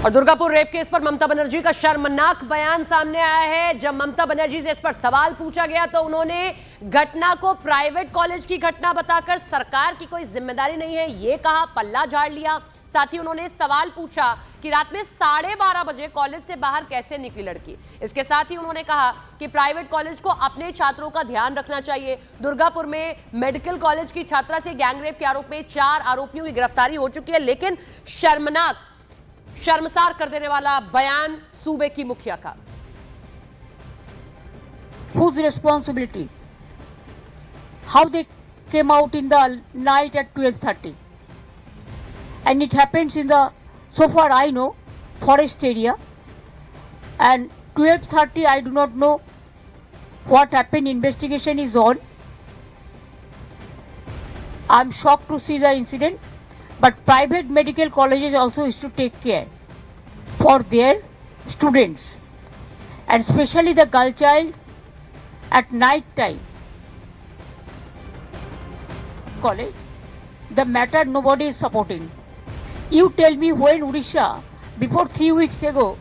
और Durgapur rape case पर ममता बनर्जी का शर्मनाक बयान सामने आया है। जब ममता बनर्जी से इस पर सवाल पूछा गया तो उन्होंने घटना को प्राइवेट कॉलेज की घटना बताकर सरकार की कोई जिम्मेदारी नहीं है ये कहा, पल्ला झाड़ लिया। साथ ही उन्होंने सवाल पूछा कि रात में 12:30 बजे कॉलेज से बाहर कैसे निकली लड़की। इसके साथ ही उन्होंने कहा कि प्राइवेट कॉलेज को अपने छात्रों का ध्यान रखना चाहिए। दुर्गापुर में मेडिकल कॉलेज की छात्रा से गैंगरेप के आरोप में 4 आरोपियों की गिरफ्तारी हो चुकी है, लेकिन शर्मसार कर देने वाला बयान सूबे की मुखिया का। Whose responsibility? How they came out in the night at 12:30, and it happens in the, so far I know, forest area. And 12:30, I do not know what happened. Investigation is on. I'm shocked to see the incident. But private medical colleges also is to take care for their students, and especially the girl child at night time. College, the matter nobody is supporting. You tell me when Odisha, before 3 weeks ago,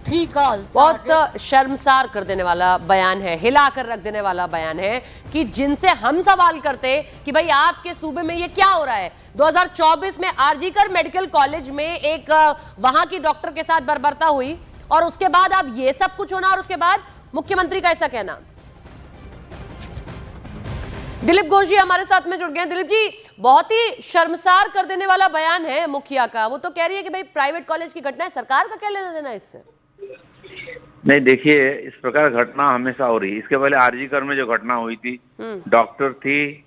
3 girls. बहुत शर्मसार कर देने वाला बयान है, हिला कर रख देने वाला बयान है कि जिनसे हम सवाल करते कि भाई आपके सूबे में ये क्या हो रहा है। 2024 में आरजीकर मेडिकल कॉलेज में एक वहां की डॉक्टर के साथ बर्बरता हुई और उसके बाद अब ये सब कुछ होना और उसके बाद मुख्यमंत्री का ऐसा कहना। दिलीप घोष जी हमारे साथ में जुड़ गए हैं। दिलीप जी, बहुत ही शर्मसार कर देने वाला बयान है मुखिया का। वो तो कह रही है कि भाई प्राइवेट कॉलेज की घटना है, सरकार का क्या लेना देना इससे। नहीं, देखिए, इस प्रकार घटना हमेशा हो रही है। इसके पहले आरजीकर में जो घटना हुई थी, डॉक्टर थी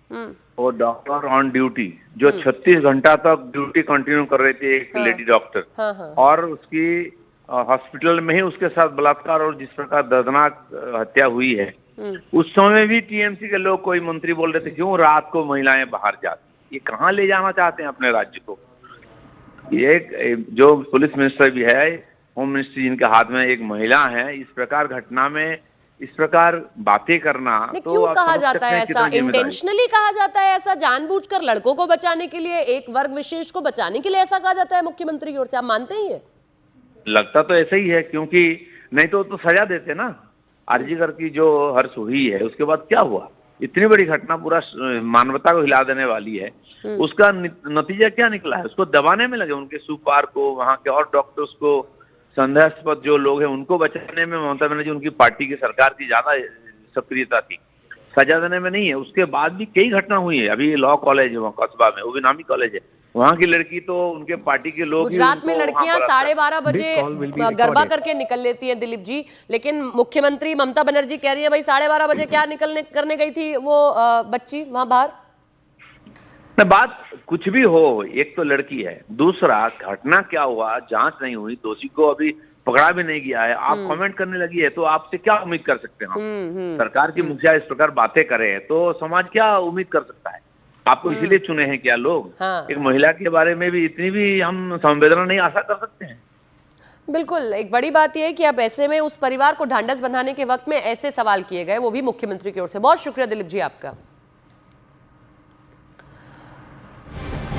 वो डॉक्टर ऑन ड्यूटी जो 36 घंटा तक ड्यूटी कंटिन्यू कर रही थी, एक लेडी डॉक्टर, और उसकी हॉस्पिटल में ही उसके साथ बलात्कार और जिस प्रकार दर्दनाक हत्या हुई है, उस समय भी टीएमसी के लोग, कोई मंत्री बोल रहे थे क्यों रात को महिलाएं बाहर जाती, ये कहाँ ले जाना चाहते हैं अपने राज्य को। ये जो पुलिस मिनिस्टर भी है, होम मिनिस्ट्री जिनके हाथ में एक महिला है, इस प्रकार घटना में इस प्रकार बातें करना तो क्यों कहा जाता है ऐसा? इंटेंशनली कहा जाता है ऐसा, जानबूझकर लड़कों को बचाने के लिए, एक वर्ग विशेष को बचाने के लिए ऐसा कहा जाता है मुख्यमंत्री की ओर से, आप मानते हैं ये? लगता तो ऐसा ही है, क्योंकि नहीं तो सजा देते ना। आरजीकर की जो हर्ष हुई है उसके बाद क्या हुआ, इतनी बड़ी घटना पूरा मानवता को हिला देने वाली है, उसका नतीजा क्या निकला है? उसको दबाने में लगे, उनके सुपार को, वहां के और डॉक्टर्स को, संदेहास्पद जो लोग हैं उनको बचाने में ममता बनर्जी, उनकी पार्टी की सरकार की ज्यादा सक्रियता थी, सजा देने में नहीं है। उसके बाद भी कई घटना हुई है। अभी लॉ कॉलेज है वहाँ कस्बा में, वो भी नामी कॉलेज है, वहाँ की लड़की तो उनके पार्टी के लोग, गुजरात में लड़कियां 12:30 बजे गरबा करके निकल लेती हैं दिलीप जी, लेकिन मुख्यमंत्री ममता बनर्जी कह रही है भाई 12:30 बजे क्या करने गई थी वो बच्ची वहां बाहर। बात कुछ भी हो, एक तो लड़की है, दूसरा घटना क्या हुआ, जांच नहीं हुई, दोषी को अभी पकड़ा भी नहीं गया है, आप कमेंट करने लगी है, तो आपसे क्या उम्मीद कर सकते हैं हम? सरकार की मुखिया इस प्रकार बातें करे तो समाज क्या उम्मीद कर सकता है? आपको इसीलिए चुने हैं क्या लोग? हाँ। एक महिला के बारे में भी इतनी भी हम संवेदना नहीं आशा कर सकते हैं? बिल्कुल, एक बड़ी बात यह है कि अब ऐसे में उस परिवार को ढांढस बंधाने के वक्त में ऐसे सवाल किए गए, वो भी मुख्यमंत्री की ओर से। बहुत शुक्रिया दिलीप जी आपका।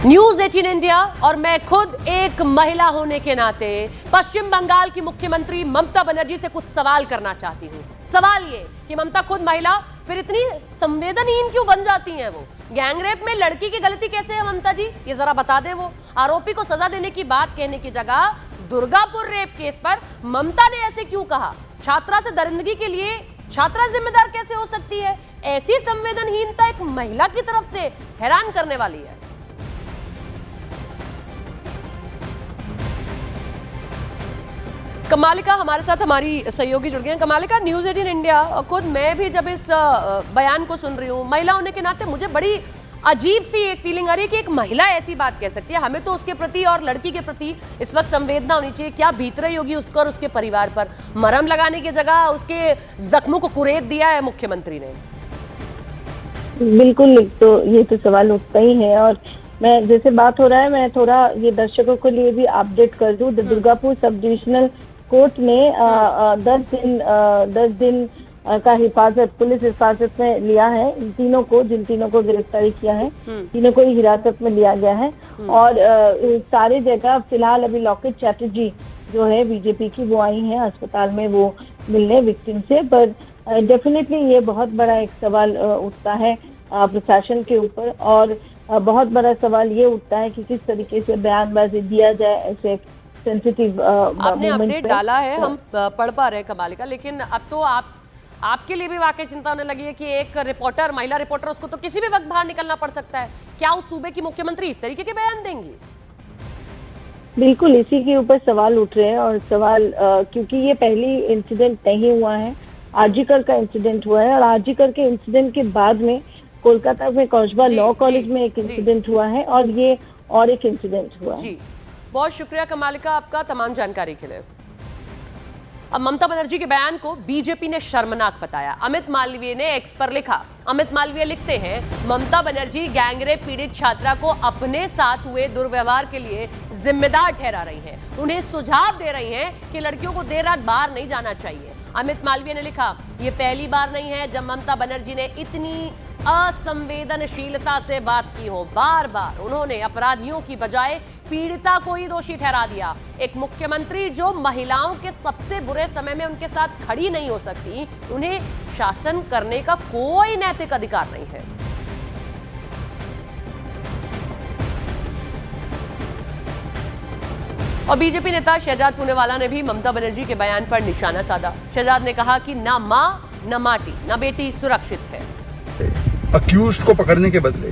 न्यूज 18 इंडिया और मैं खुद एक महिला होने के नाते पश्चिम बंगाल की मुख्यमंत्री ममता बनर्जी से कुछ सवाल करना चाहती हूँ। सवाल ये कि ममता खुद महिला, फिर इतनी संवेदनहीन क्यों बन जाती हैं वो? गैंगरेप में लड़की की गलती कैसे है ममता जी, ये जरा बता दें। वो आरोपी को सजा देने की बात कहने की जगह दुर्गापुर रेप केस पर ममता ने ऐसे क्यों कहा? छात्रा से दरिंदगी के लिए छात्रा जिम्मेदार कैसे हो सकती है? ऐसी संवेदनहीनता एक महिला की तरफ से हैरान करने वाली है। कमालिका हमारे साथ, हमारी सहयोगी जुड़ गए हैं। कमालिका, न्यूज 18 इंडिया, खुद मैं भी जब इस बयान को सुन रही हूँ, महिला होने के नाते मुझे बड़ी अजीब सी एक फीलिंग आ रही है कि एक महिला ऐसी बात कह सकती है। हमें तो उसके प्रति और लड़की के प्रति इस वक्त संवेदना होनी चाहिए। क्या बीत रही होगी उसको और उसके परिवार पर? मरहम लगाने की जगह उसके जख्मों को कुरेद दिया है मुख्यमंत्री ने। बिल्कुल, तो ये तो सवाल उठता ही है। और मैं, जैसे बात हो रहा है, मैं थोड़ा ये दर्शकों के लिए भी अपडेट कर दूं। दुर्गापुर सब डिविजनल कोर्ट ने 10 दिन का हिफाजत, पुलिस हिफाजत में लिया है। इन तीनों को, जिन तीनों को गिरफ्तारी किया है, तीनों को ही हिरासत में लिया गया है। और सारे जगह फिलहाल अभी लॉकेट चैटर्जी जो है बीजेपी की, वो आई हैं अस्पताल में वो मिलने विक्टिम से। पर डेफिनेटली ये बहुत बड़ा एक सवाल उठता है प्रशासन के ऊपर, और बहुत बड़ा सवाल ये उठता है कि किस तरीके से बयानबाजी दिया जाए ऐसे सेंसिटिव आपने अपडेट डाला है, हम पढ़ पा रहे हैं कमालिका, लेकिन अब तो आपके लिए भी वाकई चिंता होने लगी है कि एक रिपोर्टर, महिला रिपोर्टर, उसको तो किसी भी वक्त बाहर निकलना पड़ सकता है। क्या उस सूबे की मुख्यमंत्री इस तरीके के बयान देंगी? बिल्कुल, इसी के ऊपर सवाल उठ रहे हैं। और सवाल क्योंकि ये पहली इंसिडेंट नहीं हुआ है, आरजीकर का इंसिडेंट हुआ है, और आरजीकर के इंसिडेंट के बाद में कोलकाता में कौशबा लॉ कॉलेज में एक इंसिडेंट हुआ है, और ये और एक इंसिडेंट हुआ है। जी, बहुत शुक्रिया कमालिका आपका तमाम जानकारी के लिए। अब ममता बनर्जी के बयान को बीजेपी ने शर्मनाक बताया। अमित मालवीय ने एक्स पर लिखा। अमित मालवीय लिखते हैं, ममता बनर्जी गैंगरेप पीड़ित छात्रा को अपने साथ हुए दुर्व्यवहार के लिए जिम्मेदार ठहरा रही हैं। उन्हें सुझाव दे रही हैं कि लड़कियों को देर रात बाहर नहीं जाना चाहिए। अमित मालवीय ने लिखा, ये पहली बार नहीं है जब ममता बनर्जी ने इतनी असंवेदनशीलता से बात की हो। बार बार उन्होंने अपराधियों की बजाय पीड़िता को ही दोषी ठहरा दिया। एक मुख्यमंत्री जो महिलाओं के सबसे बुरे समय में उनके साथ खड़ी नहीं हो सकती, उन्हें शासन करने का कोई नैतिक अधिकार नहीं है। और बीजेपी नेता शहजाद पूनेवाला ने भी ममता बनर्जी के बयान पर निशाना साधा। शहजाद ने कहा कि ना मां, ना माटी, ना बेटी सुरक्षित है। अक्यूज्ड को पकड़ने के बदले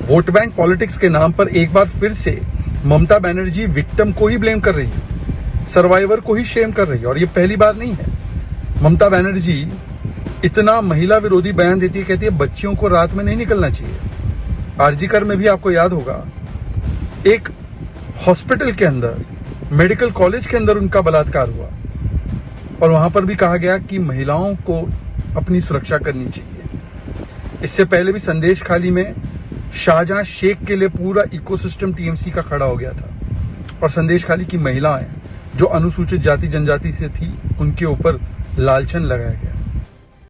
वोट बैंक पॉलिटिक्स के नाम पर एक बार फिर से ममता बनर्जी विक्टिम को ही ब्लेम कर रही है, सर्वाइवर को ही शेम कर रही है। और ये पहली बार नहीं है। ममता बनर्जी इतना महिला विरोधी बयान देती है, कहती है बच्चियों को रात में नहीं निकलना चाहिए। आरजीकर में भी आपको याद होगा, एक हॉस्पिटल के अंदर, मेडिकल कॉलेज के अंदर उनका बलात्कार हुआ, और वहां पर भी कहा गया कि महिलाओं को अपनी सुरक्षा करनी चाहिए। इससे पहले भी संदेश खाली में शाहजहां शेख के लिए पूरा इकोसिस्टम टीएमसी का खड़ा हो गया था, और संदेश खाली की महिलाएं जो अनुसूचित जाति जनजाति से थी, उनके ऊपर लालछन लगाया गया।